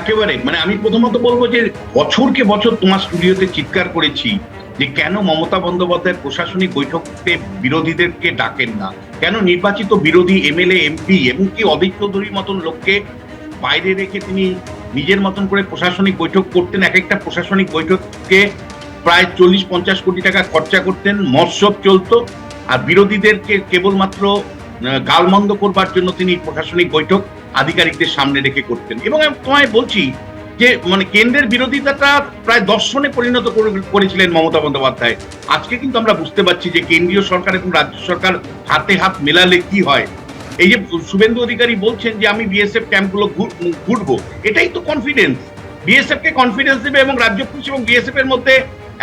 একেবারে, মানে আমি প্রথমত বলবো যে বছরকে বছর তোমার স্টুডিওতে চিৎকার করেছি যে কেন মমতা বন্দ্যোপাধ্যায় প্রশাসনিক বৈঠকে বিরোধীদেরকে ডাকেন না, কেন নির্বাচিত বিরোধী এমএলএ এমপি এমনকি অদিত চৌধুরীর মতন লোককে বাইরে রেখে তিনি নিজের মতন করে প্রশাসনিক বৈঠক করতেন। এক একটা প্রশাসনিক বৈঠককে প্রায় 40-50 কোটি টাকা খরচা করতেন, মৎসব চলতো, আর বিরোধীদেরকে কেবলমাত্র গালমন্দ করবার জন্য তিনি প্রশাসনিক বৈঠক আধিকারিকদের সামনে রেখে করতেন। এবং আমি তোমায় বলছি যে মানে কেন্দ্রের বিরোধিতাটা প্রায় দর্শনে পরিণত করেছিলেন মমতা বন্দ্যোপাধ্যায়। আজকে কিন্তু আমরা বুঝতে পারছি যে কেন্দ্রীয় সরকার এবং রাজ্য সরকার হাতে হাত মেলালে কি হয়। এই যে শুভেন্দু অধিকারী বলছেন যে আমি বিএসএফ ক্যাম্পগুলো ঘুরবো, এটাই তো কনফিডেন্স। বিএসএফ কে কনফিডেন্স দেবে এবং রাজ্য পুলিশ এবং বিএসএফ এর মধ্যে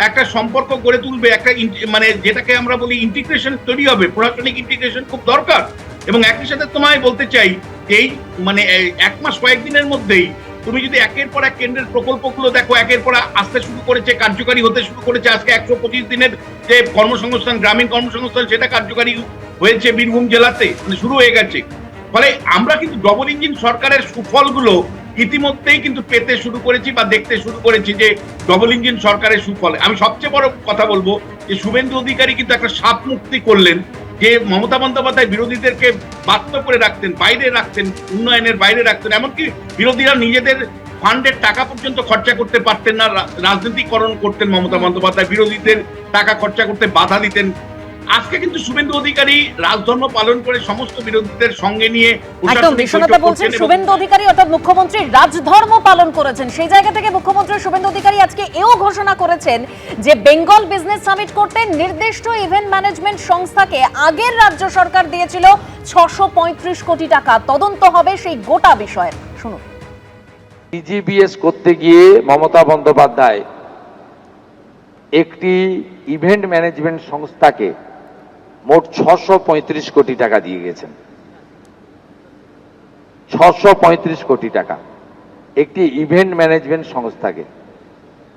একটা সম্পর্ক গড়ে তুলবে, একটা মানে যেটাকে আমরা বলি ইন্টিগ্রেশন তৈরি হবে। প্রশাসনিক ইন্টিগ্রেশন খুব দরকার। এবং একই সাথে তোমায় বলতে চাই এই মানে 1 মাস কয়েকদিনের মধ্যেই তুমি যদি একের পর এক কেন্দ্রের প্রকল্পগুলো দেখো, একের পর আসতে শুরু করেছে, কার্যকারী হতে শুরু করেছে। আজকে 125 দিনের যে কর্মসংস্থান, গ্রামীণ কর্মসংস্থান, সেটা কার্যকারী হয়েছে বীরভূম জেলাতে, মানে শুরু হয়ে গেছে। ফলে আমরা কিন্তু ডবল ইঞ্জিন সরকারের সুফলগুলো ইতিমধ্যেই কিন্তু পেতে শুরু করেছি বা দেখতে শুরু করেছি, যে ডবল ইঞ্জিন সরকারের সুফল। আমি সবচেয়ে বড় কথা বলবো যে শুভেন্দু অধিকারী কিন্তু একটা সাপ মুক্তি করলেন, যে মমতা বন্দ্যোপাধ্যায় বিরোধীদেরকে বাধ্য করে রাখতেন, বাইরে রাখতেন, উন্নয়নের বাইরে রাখতেন। এমনকি বিরোধীরা নিজেদের ফান্ডের টাকা পর্যন্ত খরচা করতে পারতেন না, রাজনীতিকরণ করতেন মমতা বন্দ্যোপাধ্যায়, বিরোধীদের টাকা খরচা করতে বাধা দিতেন। আজকে কিন্তু শুভেন্দু অধিকারী রাজধর্ম পালন করে সমস্ত বিরোধীদের সঙ্গে নিয়ে একদম বিশ্বনাথ বলছেন শুভেন্দু অধিকারী অর্থাৎ মুখ্যমন্ত্রী রাজধর্ম পালন করেছেন। সেই জায়গা থেকে মুখ্যমন্ত্রী শুভেন্দু অধিকারী আজকে এও ঘোষণা করেছেন যে বেঙ্গল বিজনেস সামিট করতে নির্দিষ্ট ইভেন্ট ম্যানেজমেন্ট সংস্থাকে আগের রাজ্য সরকার দিয়েছিল 635 কোটি টাকা। তদন্ত হবে সেই গোটা বিষয়ের। শুনুন। বিজিবিএস করতে গিয়ে মমতা বন্দ্যোপাধ্যায় একটি ইভেন্ট ম্যানেজমেন্ট সংস্থাকে মোট 635 কোটি টাকা দিয়ে গেছেন। 635 কোটি টাকা একটি ইভেন্ট ম্যানেজমেন্ট সংস্থাকে।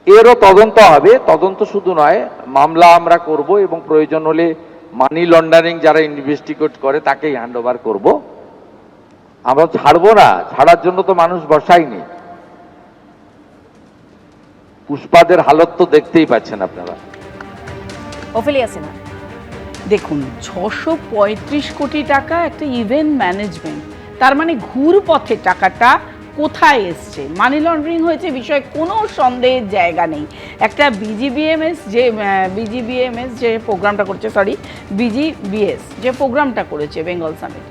এরও তদন্ত হবে। তদন্ত শুধু নয়, মামলা আমরা করব এবং প্রয়োজন হলে মানি লন্ডারিং যারা ইনভেস্টিগেট করে তাকেই হ্যান্ড ওভার করবো। আমরা ছাড়বো না, ছাড়ার জন্য তো মানুষ বসাইনি। পুষ্পাদের হালত তো দেখতেই পাচ্ছেন আপনারা। ওফেলিয়া সিনহা, দেখুন 635 কোটি টাকা একটা ইভেন্ট ম্যানেজমেন্ট, তার মানে ঘুর পথে টাকাটা কোথায় এসছে, মানি লন্ডারিং হয়েছে বিষয়ে কোনো সন্দেহের জায়গা নেই। একটা বিজিবিএমএস যে প্রোগ্রামটা করছে, বিজিবিএস যে প্রোগ্রামটা করেছে বেঙ্গল সামিট,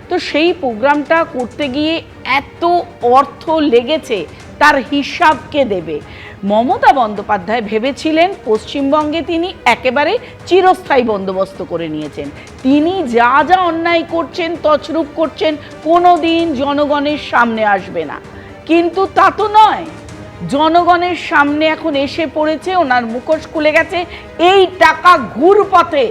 তো সেই প্রোগ্রামটা করতে গিয়ে এত অর্থ লেগেছে, তার হিসাব কে দেবে? মমতা বন্দ্যোপাধ্যায় ভেবেছিলেন পশ্চিমবঙ্গে তিনি একেবারে চিরস্থায়ী বন্দোবস্ত করে নিয়েছেন। তিনি যা যা অন্যায় করছেন, তছরূপ করছেন, কোনো দিন জনগণের সামনে আসবে না। কিন্তু তা তো নয়, জনগণের সামনে এখন এসে পড়েছে, ওনার মুখোশ খুলে গেছে। এই টাকা ঘুর পথে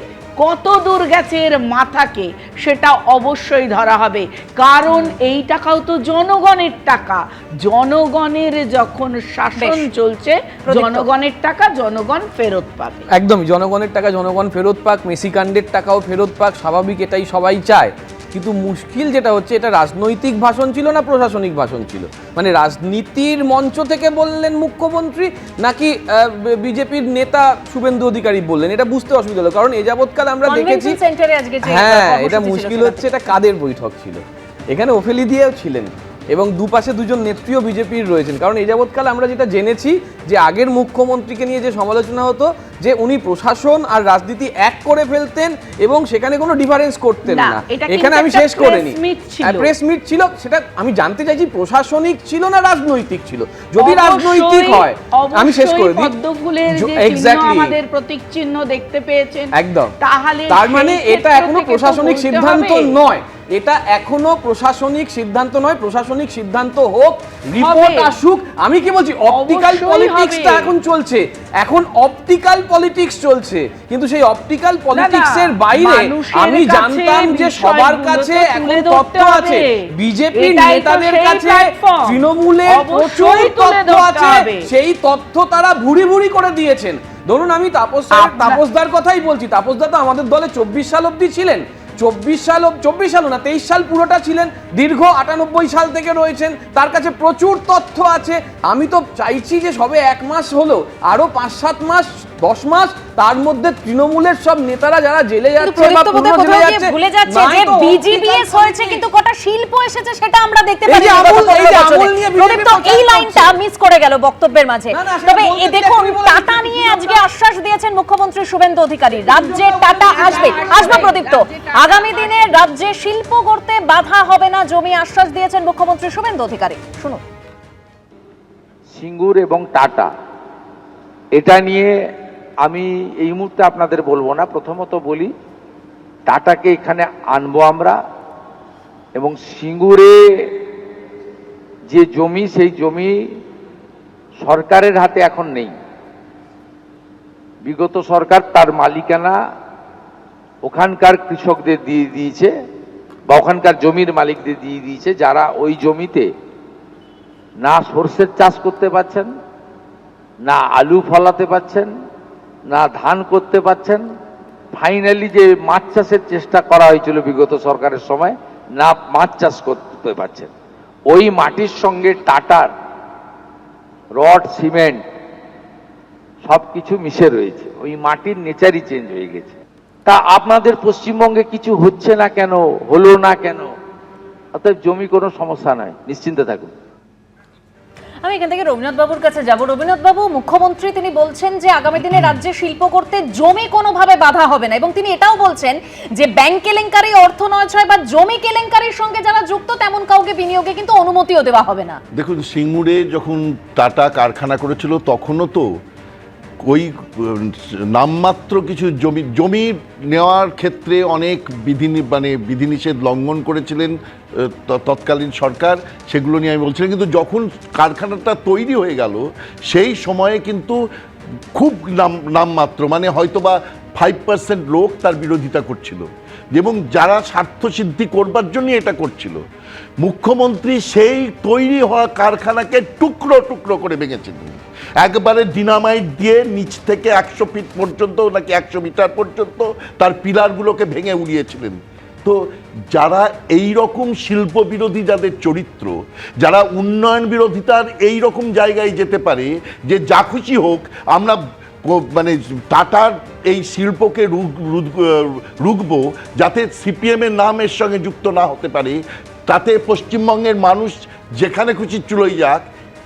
কত দূর গেছে এর মাথাকে, সেটা অবশ্যই ধরা হবে। কারণ এই টাকাও তো জনগণের টাকা, জনগণের যখন শাসন চলছে জনগণের টাকা জনগণ ফেরত পাবে। একদমই, জনগণের টাকা জনগণ ফেরত পাক, মেসিকাণ্ডের টাকাও ফেরত পাক, স্বাভাবিক, এটাই সবাই চায়। কিন্তু মুশকিল যেটা হচ্ছে, এটা রাজনৈতিক ভাষণ ছিল না প্রশাসনিক ভাষণ ছিল? মানে রাজনীতির মঞ্চ থেকে বললেন মুখ্যমন্ত্রী, নাকি বিজেপির নেতা শুভেন্দু অধিকারী বললেন? এটা বুঝতে অসুবিধা হলো, কারণ এ যাবৎকাল আমরা দেখেছি। হ্যাঁ, এটা মুশকিল হচ্ছে এটা কাদের বৈঠক ছিল। এখানে ওফেলি দিয়েও ছিলেন এবং দুপাশে দুজন নেত্রীও বিজেপির রয়েছেন। কারণ এই যাবৎকাল আমরা যেটা জেনেছি যে আগের মুখ্যমন্ত্রীকে নিয়ে যে সমালোচনা হতো যে উনি প্রশাসন আর রাজনীতি এক করে ফেলতেন এবং সেখানে কোনো ডিফারেন্স করতেন না। এখানে আমি শেষ করে নিই, প্রেস মিট ছিল, সেটা আমি জানতে চাইছি প্রশাসনিক ছিল না রাজনৈতিক ছিল? যদি রাজনৈতিক হয়, আমি শেষ করে দিই, এক্স্যাক্টলি আমাদের প্রতীক চিহ্ন দেখতে পেয়েছেন একদম, তাহলে তার মানে এটা এখনো প্রশাসনিক সিদ্ধান্ত নয়, এটা এখনো প্রশাসনিক সিদ্ধান্ত নয়। প্রশাসনিক সিদ্ধান্ত হোক, রিপোর্ট আসুক। আমি কি বলছি, অপটিক্যাল পলিটিক্সটা এখন চলছে, এখন অপটিক্যাল পলিটিক্স চলছে, কিন্তু সেই অপটিক্যাল পলিটিক্সের বাইরে আমি জানতাম যে সবার কাছে এখন তথ্য আছে, বিজেপির নেতাদের কাছে, তৃণমূলের প্রচুর তথ্য আছে, সেই তথ্য তারা ভুরি ভুরি করে দিয়েছেন। ধরুন আমি তাপসদার কথাই বলছি, তাপসদা তো আমাদের দলে 24 সাল অবধি ছিলেন, 24 সাল না 23 সাল পুরোটা ছিলেন, দীর্ঘ 98 সাল থেকে রয়েছেন, তার কাছে প্রচুর তথ্য আছে। আমি তো চাইছি যে সবে 1 মাস হলো, আরো 5-7 মাস 10 মাস, তার মধ্যে তৃণমূলের সব নেতারা যারা জেলে যাচ্ছে বা পুরো জেলে যাচ্ছে, ভুলে যাচ্ছে যে বিজিবিএস হয়েছে কিন্তু কটা শিল্প এসেছে সেটা আমরা দেখতে পারি। এই লাইনটা মিস করে গেল বক্তব্যের মাঝে। তবে এই দেখুন, টাটা নিয়ে আজকে আশ্বাস দিয়েছেন মুখ্যমন্ত্রী শুভেন্দু অধিকারী, রাজ্যে টাটা আসবে। প্রদীপ্ত, আগামী দিনে রাজ্যে শিল্প গড়তে বাধা হবে না, জমি আশ্বাস দিয়েছেন মুখ্যমন্ত্রী শুভেন্দু অধিকারী। শুনুন। সিঙ্গুর এবং টাটা, এটা নিয়ে আমি এই মুহূর্তে আপনাদের বলবো না। প্রথমত বলি, টাটাকে এখানে আনবো আমরা, এবং সিঙ্গুরে যে জমি, সেই জমি সরকারের হাতে এখন নেই। বিগত সরকার তার মালিকানা ওখানকার কৃষকদের দিয়ে দিয়েছে, বা ওখানকার জমির মালিকদের দিয়ে দিয়েছে, যারা ওই জমিতে না সরষের চাষ করতে পারছেন, না আলু ফলাতে পারছেন, না ধান করতে পারছেন। ফাইনালি যে মাছ চাষের চেষ্টা করা হয়েছিল বিগত সরকারের সময়, না মাছ চাষ করতে পারছেন। ওই মাটির সঙ্গে টাটার রড, সিমেন্ট সবকিছু মিশে রয়েছে, ওই মাটির নেচারই চেঞ্জ হয়ে গেছে। তা আপনাদের পশ্চিমবঙ্গে কিছু হচ্ছে না কেন, হলো না কেন? অতএব জমি কোনো সমস্যা নয়, নিশ্চিন্তে থাকুন। আমি এখান থেকে রবীন্দ্রনাথ বাবুর কাছে যাব। রবীন্দ্রনাথ বাবু, মুখ্যমন্ত্রী তিনি বলছেন যে আগামী দিনে রাজ্যে শিল্প করতে জমি কোনোভাবে বাধা হবে না, এবং তিনি এটাও বলছেন যে ব্যাংক কেলেঙ্কারি, অর্থ নয়ছয় বা জমি কেলেঙ্কারির সঙ্গে যারা যুক্ত তেমন কাউকে বিনিয়োগে কিন্তু অনুমতিও দেওয়া হবে না। দেখুন, সিঙ্গুরে যখন টাটা কারখানা করেছিল তখনও তো ওই নামমাত্র কিছু জমি নেওয়ার ক্ষেত্রে অনেক বিধিনিষেধ লঙ্ঘন করেছিলেন তৎকালীন সরকার, সেগুলো নিয়ে আমি বলছিলাম। কিন্তু যখন কারখানাটা তৈরি হয়ে গেল সেই সময়ে কিন্তু খুব নামমাত্র, মানে হয়তোবা 5% লোক তার বিরোধিতা করছিল, এবং যারা স্বার্থসিদ্ধি করবার জন্য এটা করছিল। মুখ্যমন্ত্রী সেই তৈরি হওয়া কারখানাকে টুকরো টুকরো করে ভেঙেছিলেন, একবারে ডিনামাইট দিয়ে নিচ থেকে 100 ফিট পর্যন্ত নাকি 100 মিটার পর্যন্ত তার পিলারগুলোকে ভেঙে উড়িয়েছিলেন। তো যারা এই রকম শিল্প বিরোধী, যাদের চরিত্র, যারা উন্নয়ন বিরোধিতার এই রকম জায়গায় যেতে পারে যে যা খুশি হোক আমরা টাটার এই শিল্পকে রুখবো, যাতে সিপিএমের নাম এর সঙ্গে যুক্ত না হতে পারে, তাতে পশ্চিমবঙ্গের মানুষ যেখানে খুশি চলেই যাক,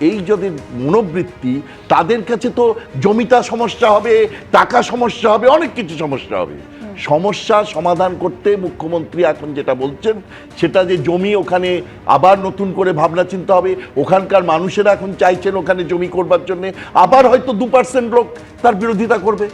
এই যদি মনোবৃত্তি, তাদের কাছে তো জমিটা সমস্যা হবে, টাকা সমস্যা হবে, অনেক কিছু সমস্যা হবে। সমস্যা সমাধান করতে মুখ্যমন্ত্রী এখন যেটা বলছেন সেটা যে জমি ওখানে আবার নতুন করে ভাবনা চিন্তা হবে। ওখানকার মানুষেরা এখন চাইছেন ওখানে জমি করবার জন্য, আবার হয়তো 2% লোক তার বিরোধিতা করবে।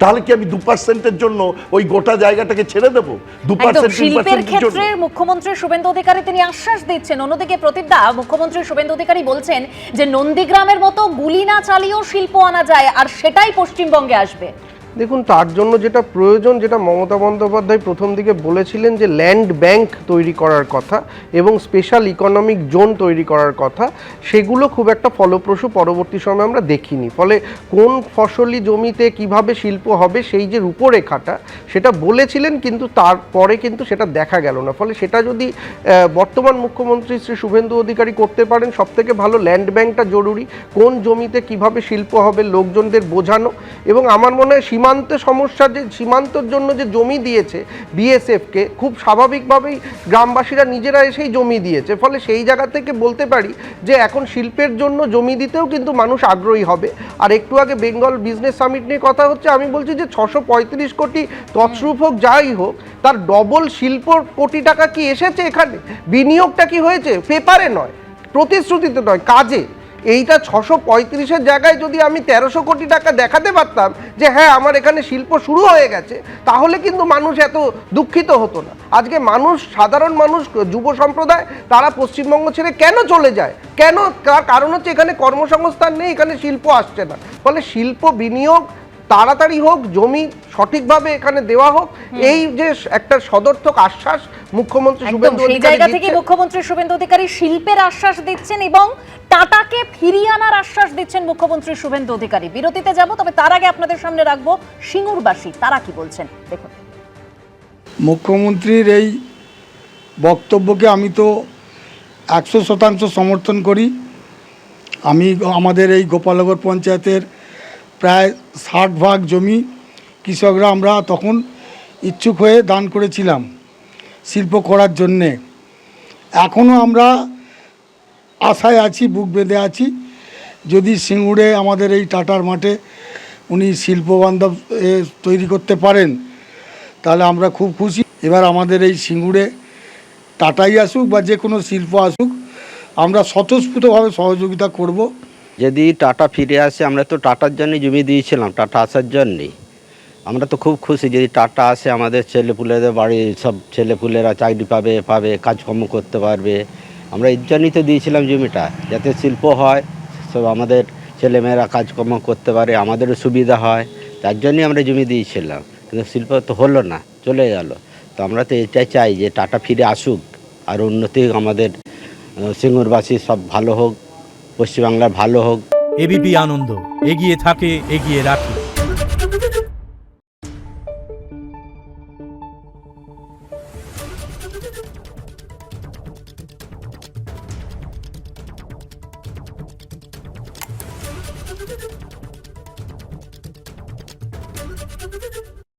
তাহলে কি আমি 2%-এর জন্য ওই গোটা জায়গাটাকে ছেড়ে দেবো? 2% শিল্পের ক্ষেত্রে মুখ্যমন্ত্রী শুভেন্দু অধিকারী তিনি আশ্বাস দিচ্ছেন। অন্যদিকে প্রদীপদা, মুখ্যমন্ত্রী শুভেন্দু অধিকারী বলছেন যে নন্দীগ্রামের মতো গুলি না চালিয়েও শিল্প আনা যায়, আর সেটাই পশ্চিমবঙ্গে আসবে। দেখুন, তার জন্য যেটা প্রয়োজন, যেটা মমতা বন্দ্যোপাধ্যায় প্রথম দিকে বলেছিলেন যে ল্যান্ড ব্যাংক তৈরি করার কথা এবং স্পেশাল ইকোনমিক জোন তৈরি করার কথা, সেগুলো খুব একটা ফলপ্রসূ পরবর্তী সময়ে আমরা দেখিনি। ফলে কোন ফসলি জমিতে কিভাবে শিল্প হবে সেই যে রূপরেখাটা সেটা বলেছিলেন, কিন্তু তারপরে কিন্তু সেটা দেখা গেল না। ফলে সেটা যদি বর্তমান মুখ্যমন্ত্রী শ্রী শুভেন্দু অধিকারী করতে পারেন, সবথেকে ভালো ল্যান্ড ব্যাংকটা জরুরি, কোন জমিতে কিভাবে শিল্প হবে লোকজনদের বোঝানো। এবং আমার মনে হয় সীমান্তে সমস্যা, যে সীমান্তর জন্য যে জমি দিয়েছে বিএসএফকে, খুব স্বাভাবিকভাবেই গ্রামবাসীরা নিজেরা এসেই জমি দিয়েছে। ফলে সেই জায়গা থেকে বলতে পারি যে এখন শিল্পের জন্য জমি দিতেও কিন্তু মানুষ আগ্রহী হবে। আর একটু আগে বেঙ্গল বিজনেস সামিট নিয়ে কথা হচ্ছে, আমি বলছি যে 635 কোটি তছরূপ হোক যাই হোক, তার ডবল শিল্প কোটি টাকা কি এসেছে এখানে? বিনিয়োগটা কি হয়েছে? পেপারে নয়, প্রতিশ্রুতিতে নয়, কাজে। এইটা 635-এর জায়গায় যদি আমি 1300 কোটি টাকা দেখাতে পারতাম যে হ্যাঁ আমার এখানে শিল্প শুরু হয়ে গেছে, তাহলে কিন্তু মানুষ এত দুঃখিত হতো না। আজকে মানুষ, সাধারণ মানুষ, যুব সম্প্রদায়, তারা পশ্চিমবঙ্গ ছেড়ে কেন চলে যায়? কেন? তার কারণ হচ্ছে এখানে কর্মসংস্থান নেই, এখানে শিল্প আসছে না। ফলে শিল্প বিনিয়োগ তাড়াতাড়ি হোক, জমি সঠিকভাবে এখানে দেওয়া হোক, এই যে একটা সদর্থক আশ্বাস মুখ্যমন্ত্রী শুভেন্দু সেই জায়গা থেকে মুখ্যমন্ত্রী শুভেন্দু অধিকারী শিল্পের আশ্বাস দিচ্ছেন এবং টাটাকে ফিরিয়ে আনার আশ্বাস দিচ্ছেন মুখ্যমন্ত্রী শুভেন্দু অধিকারী। বিরতিতে যাব, তবে তার আগে আপনাদের সামনে রাখবো সিঙ্গুরবাসী, তারা কি বলছেন দেখুন। মুখ্যমন্ত্রীর এই বক্তব্যকে আমি তো 100% সমর্থন করি। আমি আমাদের এই গোপালনগর পঞ্চায়েতের প্রায় 60 ভাগ জমি কৃষকরা আমরা তখন ইচ্ছুক হয়ে দান করেছিলাম শিল্প করার জন্যে। এখনও আমরা আশায় আছি, বুক বেঁধে আছি, যদি সিঙ্গুরে আমাদের এই টাটার মাঠে উনি শিল্পবান্ধব তৈরি করতে পারেন তাহলে আমরা খুব খুশি। এবার আমাদের এই সিঙ্গুরে টাটাই আসুক বা যে কোনো শিল্প আসুক, আমরা স্বতঃস্ফূর্তভাবে সহযোগিতা করব। যদি টাটা ফিরে আসে, আমরা তো টাটার জন্যই জমি দিয়েছিলাম, টাটা আসার জন্যই। আমরা তো খুব খুশি যদি টাটা আসে, আমাদের ছেলেপুলেদের বাড়ি সব ছেলেপুলেরা চাকরি পাবে, কাজকর্ম করতে পারবে। আমরা এর জন্যই তো দিয়েছিলাম জমিটা, যাতে শিল্প হয়, সব আমাদের ছেলেমেয়েরা কাজকর্ম করতে পারে, আমাদেরও সুবিধা হয়, তার জন্যই আমরা জমি দিয়েছিলাম। কিন্তু শিল্প তো হলো না, চলে গেল। তো আমরা তো এটাই চাই যে টাটা ফিরে আসুক, আর উন্নতি আমাদের সিঙ্গুরবাসী সব ভালো হোক, পশ্চিমবাংলার ভালো হোক। এবিপি আনন্দ, এগিয়ে থাকে, এগিয়ে রাখে।